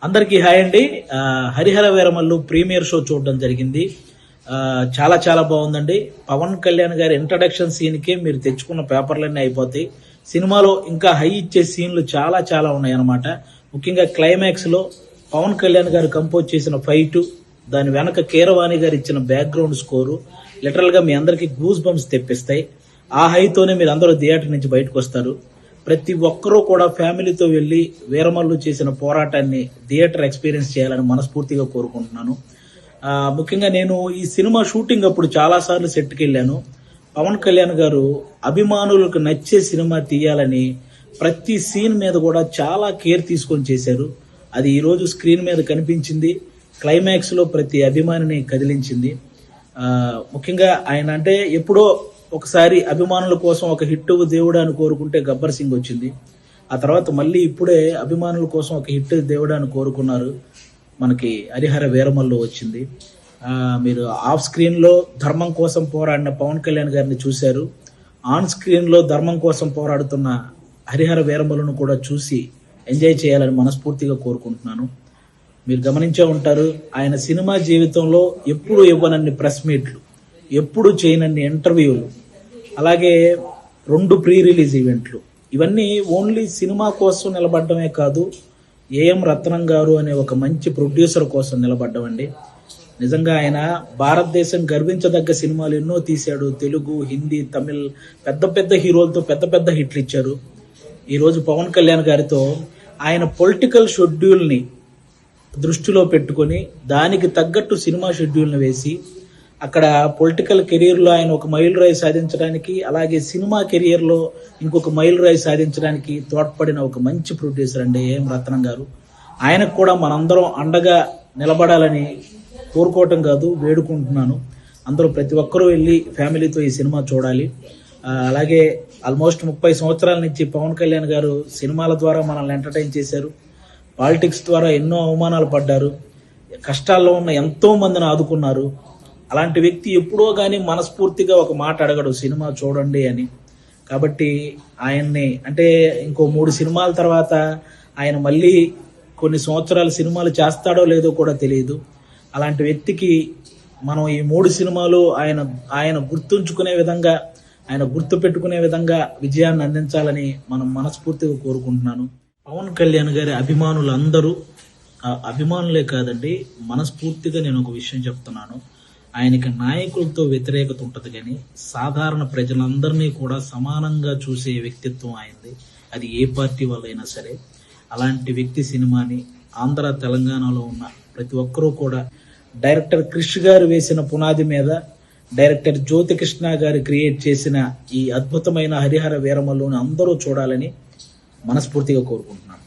అందరికీ హాయ్ అండి. Harihara Veeramallu premiere show చూడడం జరిగింది. చాలా చాలా బాగుందండి. పవన్ కళ్యాణ్ గారి ఇంట్రడక్షన్ సీన్కే మీరు తెచ్చుకున్న పేపర్లన్నీ అయిపోతాయి. సినిమాలో ఇంకా హై ఇచ్చే సీన్లు చాలా చాలా ఉన్నాయన్నమాట. ముఖ్యంగా క్లైమాక్స్ లో పవన్ కళ్యాణ్ గారు కంపోజ్ చేసిన ఫైట్, దాని వెనక కీరవాణి గారు ఇచ్చిన బ్యాక్గ్రౌండ్ స్కోరు లిటరల్ గా మీ అందరికి గూస్ బంప్స్ తెప్పిస్తాయి. ఆ హైతోనే మీరు అందరూ థియేటర్ నుంచి బయటకు వస్తారు. ప్రతి ఒక్కరూ కూడా ఫ్యామిలీతో వెళ్లి వీరమల్లు చేసిన పోరాటాన్ని థియేటర్ ఎక్స్పీరియన్స్ చేయాలని మనస్ఫూర్తిగా కోరుకుంటున్నాను. ముఖ్యంగా నేను ఈ సినిమా షూటింగ్ అప్పుడు చాలా సార్లు సెట్కి వెళ్ళాను. పవన్ కళ్యాణ్ గారు అభిమానులకు నచ్చే సినిమా తీయాలని ప్రతి సీన్ మీద కూడా చాలా కేర్ తీసుకొని చేశారు. అది ఈ రోజు స్క్రీన్ మీద కనిపించింది. క్లైమాక్స్ లో ప్రతి అభిమానిని కదిలించింది. ముఖ్యంగా ఆయన అంటే ఎప్పుడో ఒకసారి అభిమానుల కోసం ఒక హిట్ దేవుడు అని కోరుకుంటే గబ్బర్ సింగ్ వచ్చింది. ఆ తర్వాత మళ్ళీ ఇప్పుడే అభిమానుల కోసం ఒక హిట్ దేవుడు అని కోరుకున్నారు. మనకి హరిహర వీరమల్లు వచ్చింది. మీరు ఆఫ్ స్క్రీన్ లో ధర్మం కోసం పోరాడిన పవన్ కళ్యాణ్ గారిని చూశారు. ఆన్ స్క్రీన్ లో ధర్మం కోసం పోరాడుతున్న హరిహర వీరమల్లును కూడా చూసి ఎంజాయ్ చేయాలని మనస్ఫూర్తిగా కోరుకుంటున్నాను. మీరు గమనించే ఉంటారు, ఆయన సినిమా జీవితంలో ఎప్పుడు ఇవ్వనన్ని ప్రెస్ మీట్లు, ఎప్పుడు చేయనన్ని ఇంటర్వ్యూలు, అలాగే 2 ప్రీ రిలీజ్ ఈవెంట్లు, ఇవన్నీ ఓన్లీ సినిమా కోసం నిలబడమే కాదు, ఏఎం రత్నం గారు అనే ఒక మంచి ప్రొడ్యూసర్ కోసం నిలబడ్డమండి. నిజంగా ఆయన భారతదేశం గర్వించదగ్గ సినిమాలు ఎన్నో తీశాడు. తెలుగు, హిందీ, తమిళ్ పెద్ద పెద్ద హీరోలతో పెద్ద పెద్ద హిట్లు ఇచ్చారు. ఈరోజు పవన్ కళ్యాణ్ గారితో ఆయన పొలిటికల్ షెడ్యూల్ని దృష్టిలో పెట్టుకొని దానికి తగ్గట్టు సినిమా షెడ్యూల్ని వేసి అక్కడ పొలిటికల్ కెరీర్లో ఆయన ఒక మైలు రాయి సాధించడానికి, అలాగే సినిమా కెరియర్లో ఇంకొక మైలు రాయి సాధించడానికి తోడ్పడిన ఒక మంచి ప్రొడ్యూసర్ అండి ఏఎం రత్నం గారు. ఆయనకు కూడా మనందరం అండగా నిలబడాలని కోరుకోవటం కాదు, వేడుకుంటున్నాను. అందరూ ప్రతి ఒక్కరూ వెళ్ళి ఫ్యామిలీతో ఈ సినిమా చూడాలి. అలాగే ఆల్మోస్ట్ 30 సంవత్సరాల నుంచి పవన్ కళ్యాణ్ గారు సినిమాల ద్వారా మనల్ని ఎంటర్టైన్ చేశారు. పాలిటిక్స్ ద్వారా ఎన్నో అవమానాలు పడ్డారు. కష్టాల్లో ఉన్న ఎంతో మందిని ఆదుకున్నారు. అలాంటి వ్యక్తి ఎప్పుడో కానీ మనస్ఫూర్తిగా ఒక మాట అడగడు, సినిమా చూడండి అని. కాబట్టి ఆయన్ని అంటే ఇంకో 3 సినిమాల తర్వాత ఆయన మళ్ళీ కొన్ని సంవత్సరాలు సినిమాలు చేస్తాడో లేదో కూడా తెలియదు. అలాంటి వ్యక్తికి మనం ఈ 3 సినిమాలు ఆయన గుర్తుంచుకునే విధంగా, ఆయన గుర్తు పెట్టుకునే విధంగా విజయాన్ని అందించాలని మనం మనస్ఫూర్తిగా కోరుకుంటున్నాను. పవన్ కళ్యాణ్ గారి అభిమానులందరూ, అభిమానులే కాదండి, మనస్ఫూర్తిగా నేను ఒక విషయం చెప్తున్నాను. ఆయనకి నాయకులతో వ్యతిరేకత ఉంటుంది, కానీ సాధారణ ప్రజలందరినీ కూడా సమానంగా చూసే వ్యక్తిత్వం ఆయనది. అది ఏ పార్టీ వాళ్ళైనా సరే. అలాంటి వ్యక్తి సినిమాని ఆంధ్ర, తెలంగాణలో ఉన్న ప్రతి ఒక్కరూ కూడా డైరెక్టర్ క్రిష్ గారు వేసిన పునాది మీద డైరెక్టర్ జ్యోతికృష్ణ గారు క్రియేట్ చేసిన ఈ అద్భుతమైన హరిహర వీరమల్లుని అందరూ చూడాలని మనస్ఫూర్తిగా కోరుకుంటున్నాను.